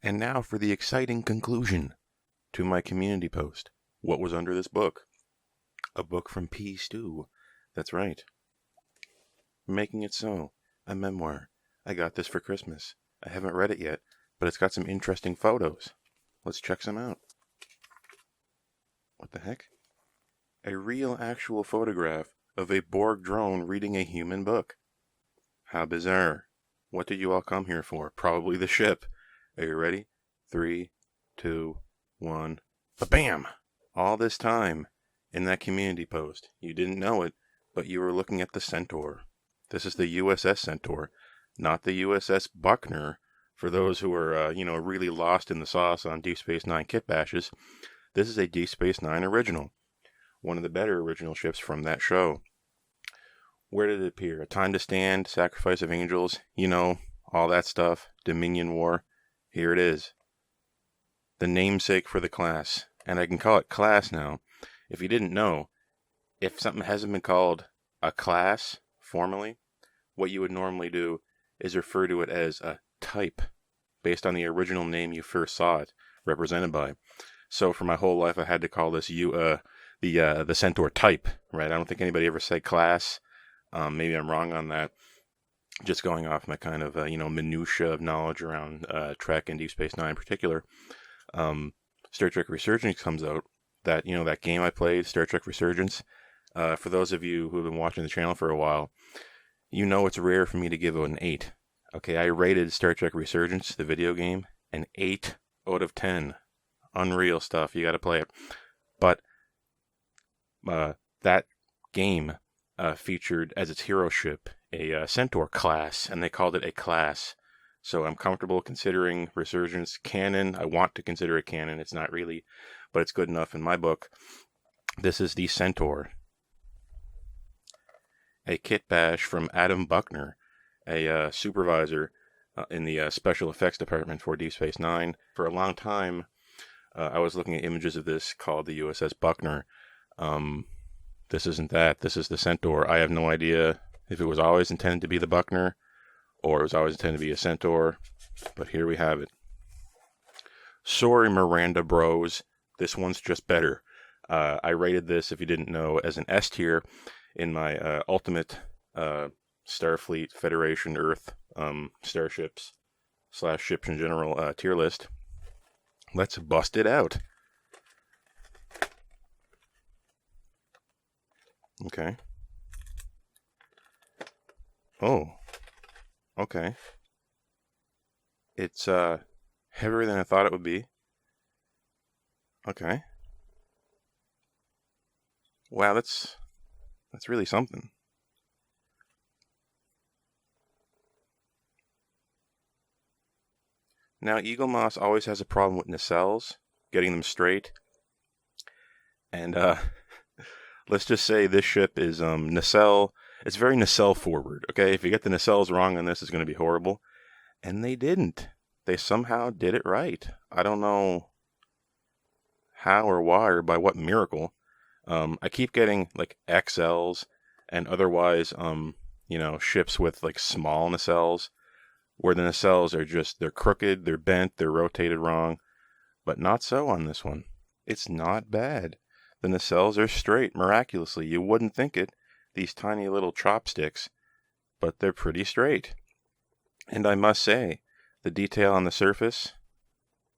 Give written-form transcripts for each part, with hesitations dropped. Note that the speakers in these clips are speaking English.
And now for the exciting conclusion to my community post. What was under this book? A book from P. Stew. That's right. Making It So, a memoir. I got this for Christmas. I haven't read it yet, but it's got some interesting photos. Let's check some out. What the heck? A real actual photograph of a Borg drone reading a human book. How bizarre. What did you all come here for? Probably the ship. Are you ready? 3, 2, 1. Ba-bam! All this time in that community post. You didn't know it, but you were looking at the Centaur. This is the USS Centaur, not the USS Buckner. For those who are, really lost in the sauce on Deep Space Nine kit bashes, this is a Deep Space Nine original. One of the better original ships from that show. Where did it appear? A Time to Stand, Sacrifice of Angels, all that stuff, Dominion War. Here it is. The namesake for the class. And I can call it class now. If you didn't know, if something hasn't been called a class formally, what you would normally do is refer to it as a type, based on the original name you first saw it represented by. So for my whole life, I had to call this the Centaur type, right? I don't think anybody ever said class. Maybe I'm wrong on that. Just going off my kind of minutia of knowledge around Trek and Deep Space Nine in particular. Star Trek Resurgence comes out. That game I played, Star Trek Resurgence. For those of you who have been watching the channel for a while, it's rare for me to give it an 8. Okay, I rated Star Trek Resurgence, the video game, an 8 out of 10. Unreal stuff. You got to play it. But that game featured as its hero ship a Centaur class, and they called it a class. So I'm comfortable considering Resurgence canon. I want to consider it canon. It's not really, but it's good enough in my book. This is the Centaur. A kit bash from Adam Buckner, a supervisor in the special effects department for Deep Space Nine. For a long time, I was looking at images of this called the USS Buckner. This isn't that. This is the Centaur. I have no idea if it was always intended to be the Buckner or it was always intended to be a Centaur, but here we have it. Sorry, Miranda bros. This one's just better. I rated this, if you didn't know, as an S tier in my ultimate Starfleet Federation Earth starships / ships in general tier list. Let's bust it out. Okay. Oh. Okay. It's heavier than I thought it would be. Okay. Wow, that's really something. Now, Eaglemoss always has a problem with nacelles, getting them straight. And let's just say this ship is nacelle. It's very nacelle forward, okay? If you get the nacelles wrong on this, it's going to be horrible. And they didn't. They somehow did it right. I don't know how or why or by what miracle. I keep getting like XLs and otherwise, ships with like small nacelles where the nacelles are they're crooked, they're bent, they're rotated wrong. But not so on this one. It's not bad. The nacelles are straight, miraculously. You wouldn't think it. These tiny little chopsticks, but they're pretty straight. And I must say, the detail on the surface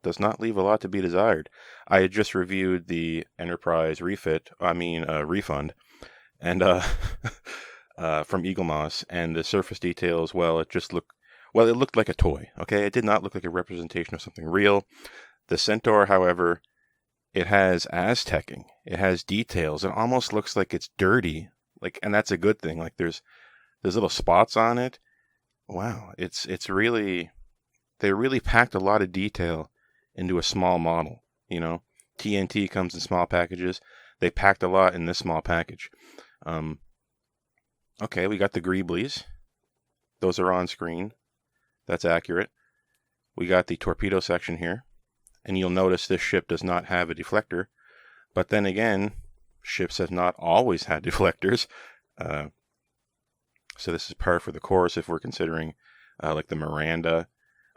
does not leave a lot to be desired. I had just reviewed the Enterprise refund, and from Eaglemoss, and the surface details, it looked like a toy, okay? It did not look like a representation of something real. The Centaur, however, it has Aztecing. It has details. It almost looks like it's dirty. And that's a good thing. Like there's little spots on it. Wow, it's really, they really packed a lot of detail into a small model. TNT comes in small packages. They packed a lot in this small package. Okay, we got the greeblies. Those are on screen. That's accurate. We got the torpedo section here. And you'll notice this ship does not have a deflector. But then again, ships have not always had deflectors. So this is par for the course if we're considering like the Miranda.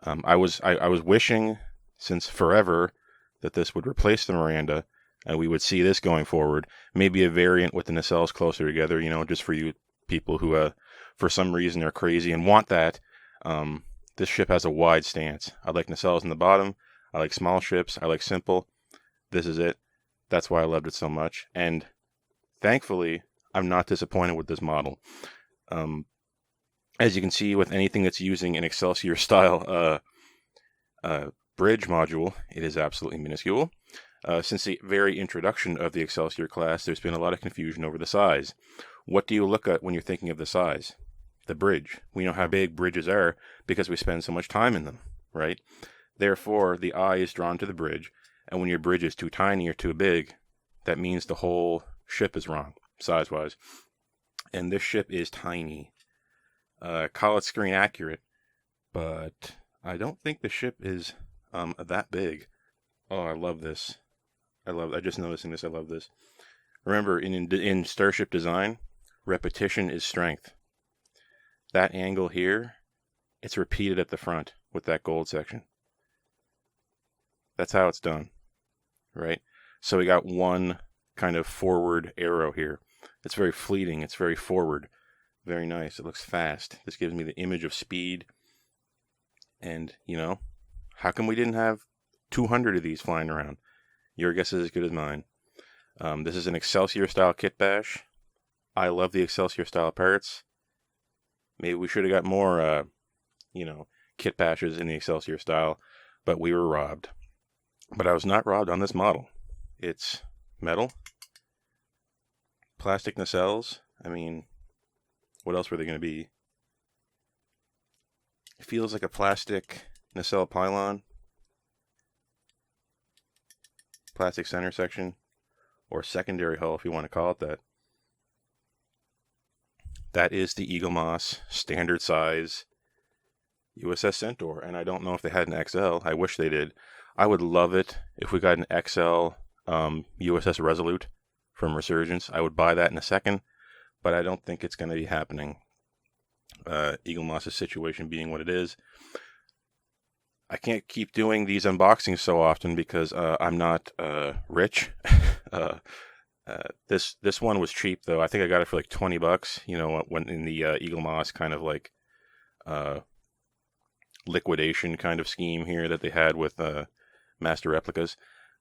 I was wishing since forever that this would replace the Miranda, and we would see this going forward. Maybe a variant with the nacelles closer together, just for you people who, for some reason, are crazy and want that. This ship has a wide stance. I like nacelles in the bottom. I like small ships. I like simple. This is it. That's why I loved it so much. And thankfully, I'm not disappointed with this model. As you can see with anything that's using an Excelsior style bridge module, it is absolutely minuscule. Since the very introduction of the Excelsior class, there's been a lot of confusion over the size. What do you look at when you're thinking of the size? The bridge. We know how big bridges are because we spend so much time in them, right? Therefore, the eye is drawn to the bridge, and when your bridge is too tiny or too big, that means the whole ship is wrong, size-wise. And this ship is tiny. Call it screen accurate, but I don't think the ship is that big. Oh, I love this. I just noticing this. I love this. Remember, in starship design, repetition is strength. That angle here, it's repeated at the front with that gold section. That's how it's done, right? So we got one kind of forward arrow here. It's very fleeting. It's very forward. Very nice. It looks fast. This gives me the image of speed. And, how come we didn't have 200 of these flying around? Your guess is as good as mine. This is an Excelsior style kit bash. I love the Excelsior style parrots. Maybe we should have got more, kit bashes in the Excelsior style, but we were robbed. But I was not robbed on this model. It's metal, plastic nacelles. I mean, what else were they going to be? It feels like a plastic nacelle pylon, plastic center section, or secondary hull if you want to call it that. That is the Eaglemoss standard size U.S.S. Centaur, and I don't know if they had an XL. I wish they did. I would love it if we got an XL U.S.S. Resolute from Resurgence. I would buy that in a second, but I don't think it's going to be happening. Eaglemoss's situation being what it is. I can't keep doing these unboxings so often because I'm not rich. This one was cheap though. I think I got it for like $20. When in the Eaglemoss kind of like liquidation kind of scheme here that they had with Master Replicas.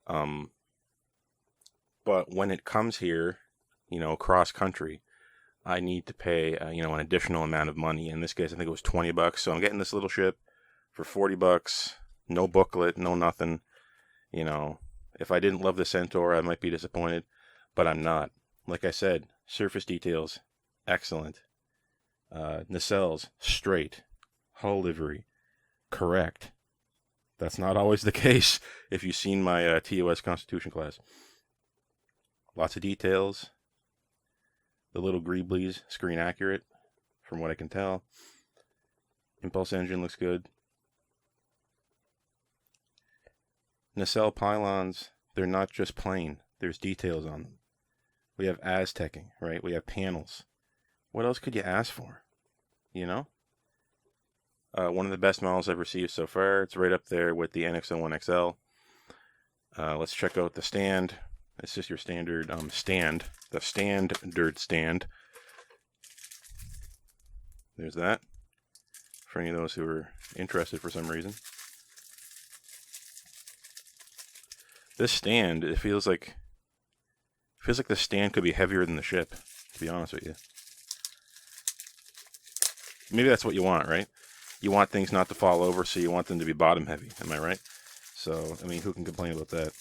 But when it comes here, cross country, I need to pay an additional amount of money. In this case, I think it was $20. So I'm getting this little ship for $40. No booklet, no nothing. If I didn't love the Centaur, I might be disappointed, but I'm not. Like I said, surface details, excellent. Nacelles, straight. Hull livery, correct. That's not always the case if you've seen my TOS Constitution class. Lots of details. The little greeblies, screen accurate, from what I can tell. Impulse engine looks good. Nacelle pylons, they're not just plain. There's details on them. We have Aztecing, right? We have panels. What else could you ask for? One of the best models I've received so far. It's right up there with the NX-01XL. Let's check out the stand. It's just your standard stand. The standard stand. There's that. For any of those who are interested for some reason. This stand, it feels like the stand could be heavier than the ship, to be honest with you. Maybe that's what you want, right? You want things not to fall over, so you want them to be bottom heavy. Am I right? So, who can complain about that?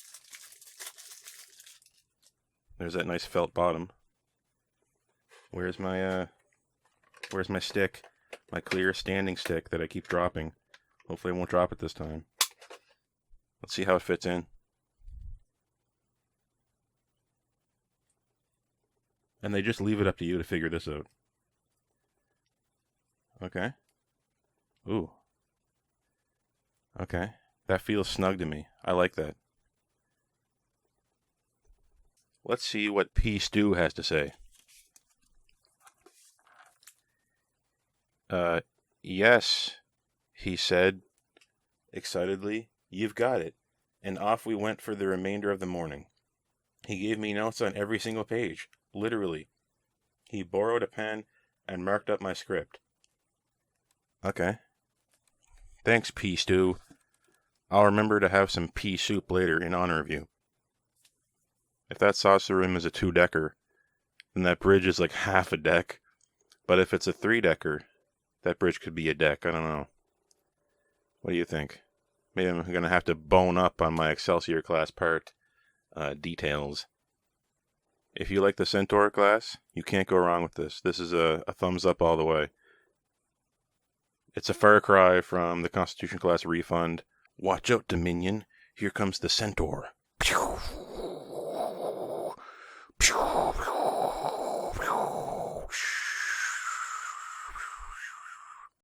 There's that nice felt bottom. Where's my stick? My clear standing stick that I keep dropping. Hopefully I won't drop it this time. Let's see how it fits in. And they just leave it up to you to figure this out. Okay. Ooh. Okay. That feels snug to me. I like that. Let's see what P. Stu has to say. Yes, he said excitedly. You've got it. And off we went for the remainder of the morning. He gave me notes on every single page, literally. He borrowed a pen and marked up my script. Okay. Thanks, pea stew. I'll remember to have some pea soup later in honor of you. If that saucer room is a 2-decker, then that bridge is like half a deck. But if it's a 3-decker, that bridge could be a deck. I don't know. What do you think? Maybe I'm going to have to bone up on my Excelsior class part details. If you like the Centaur class, you can't go wrong with this. This is a thumbs up all the way. It's a far cry from the Constitution class refund. Watch out, Dominion. Here comes the Centaur.